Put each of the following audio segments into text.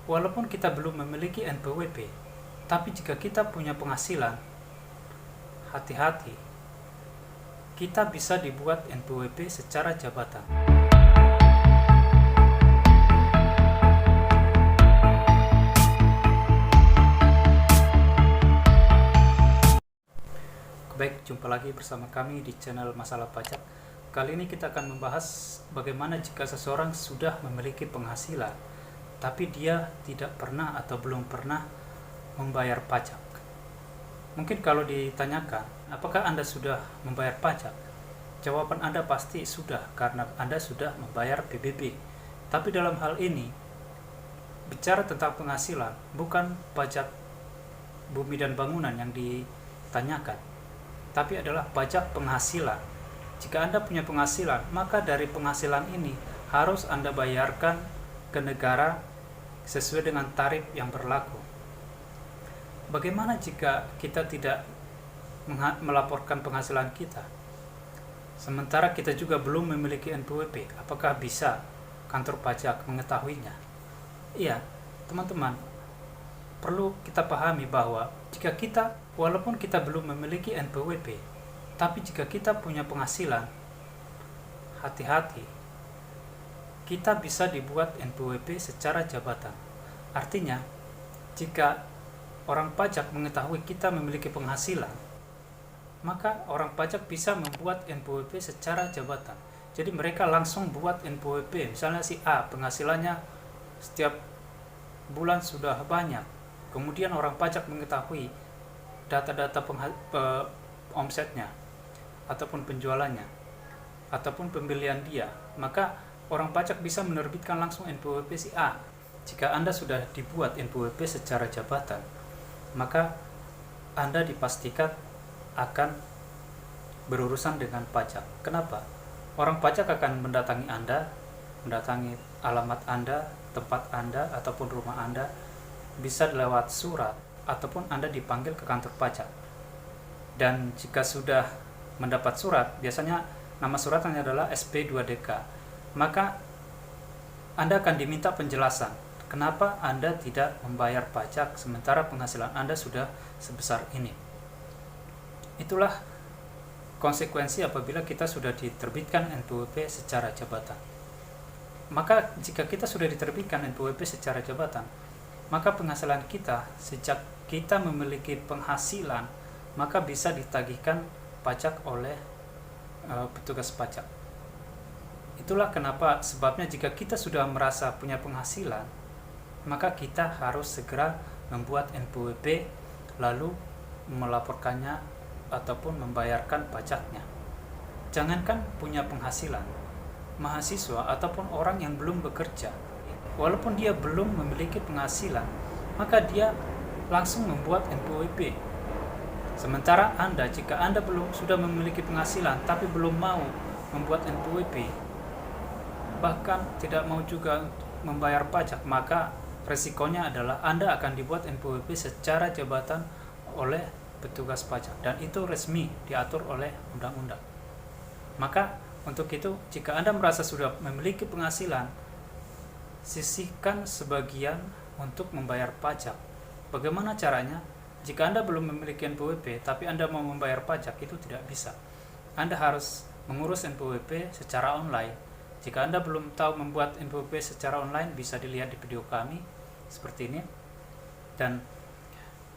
walaupun kita belum memiliki NPWP, tapi jika kita punya penghasilan, hati-hati, kita bisa dibuat NPWP secara jabatan. Baik, jumpa lagi bersama kami di channel Masalah Pajak. Kali ini kita akan membahas bagaimana jika seseorang sudah memiliki penghasilan, tapi dia tidak pernah atau belum pernah membayar pajak. Mungkin kalau ditanyakan, apakah Anda sudah membayar pajak? Jawaban Anda pasti sudah, karena Anda sudah membayar PBB. Tapi dalam hal ini, bicara tentang penghasilan, bukan pajak bumi dan bangunan yang ditanyakan, tapi adalah pajak penghasilan. Jika Anda punya penghasilan, maka dari penghasilan ini harus Anda bayarkan ke negara sesuai dengan tarif yang berlaku. Bagaimana jika kita tidak melaporkan penghasilan kita, sementara kita juga belum memiliki NPWP? Apakah bisa kantor pajak mengetahuinya? Iya, teman-teman, perlu kita pahami bahwa jika kita, walaupun kita belum memiliki NPWP, tapi jika kita punya penghasilan, hati-hati, kita bisa dibuat NPWP secara jabatan. Artinya, jika orang pajak mengetahui kita memiliki penghasilan, maka orang pajak bisa membuat NPWP secara jabatan. Jadi mereka langsung buat NPWP. Misalnya si A penghasilannya setiap bulan sudah banyak, kemudian orang pajak mengetahui data-data omsetnya, ataupun penjualannya, ataupun pembelian dia, maka orang pajak bisa menerbitkan langsung NPWP si A. Jika Anda sudah dibuat NPWP secara jabatan, maka Anda dipastikan akan berurusan dengan pajak. Kenapa? Orang pajak akan mendatangi Anda, mendatangi alamat Anda, tempat Anda, ataupun rumah Anda, bisa lewat surat, ataupun Anda dipanggil ke kantor pajak. Dan jika sudah mendapat surat, biasanya nama suratnya adalah SP2DK, maka Anda akan diminta penjelasan kenapa Anda tidak membayar pajak sementara penghasilan Anda sudah sebesar ini. Itulah konsekuensi apabila kita sudah diterbitkan NPWP secara jabatan. Maka jika kita sudah diterbitkan NPWP secara jabatan, maka penghasilan kita, sejak kita memiliki penghasilan, maka bisa ditagihkan pajak oleh petugas pajak. Itulah kenapa sebabnya jika kita sudah merasa punya penghasilan, maka kita harus segera membuat NPWP lalu melaporkannya ataupun membayarkan pajaknya. Jangankan punya penghasilan, mahasiswa ataupun orang yang belum bekerja, walaupun dia belum memiliki penghasilan, maka dia langsung membuat NPWP. Sementara Anda, jika Anda sudah memiliki penghasilan tapi belum mau membuat NPWP, bahkan tidak mau juga membayar pajak, maka resikonya adalah Anda akan dibuat NPWP secara jabatan oleh petugas pajak, dan itu resmi diatur oleh undang-undang. Maka untuk itu, jika Anda merasa sudah memiliki penghasilan, sisihkan sebagian untuk membayar pajak. Bagaimana caranya? Jika Anda belum memiliki NPWP tapi Anda mau membayar pajak, itu tidak bisa. Anda harus mengurus NPWP secara online. Jika Anda belum tahu membuat NPWP secara online, bisa dilihat di video kami seperti ini. Dan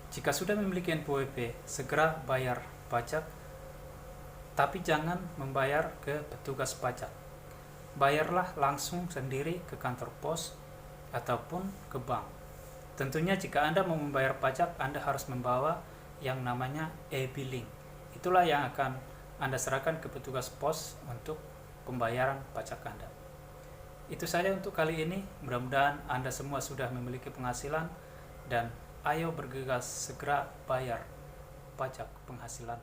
jika sudah memiliki NPWP, segera bayar pajak, tapi jangan membayar ke petugas pajak. Bayarlah langsung sendiri ke kantor pos ataupun ke bank. Tentunya jika Anda mau membayar pajak, Anda harus membawa yang namanya e-billing. Itulah yang akan Anda serahkan ke petugas pos untuk pembayaran pajak Anda. Itu saja untuk kali ini. Mudah-mudahan Anda semua sudah memiliki penghasilan, dan ayo bergegas segera bayar pajak penghasilan.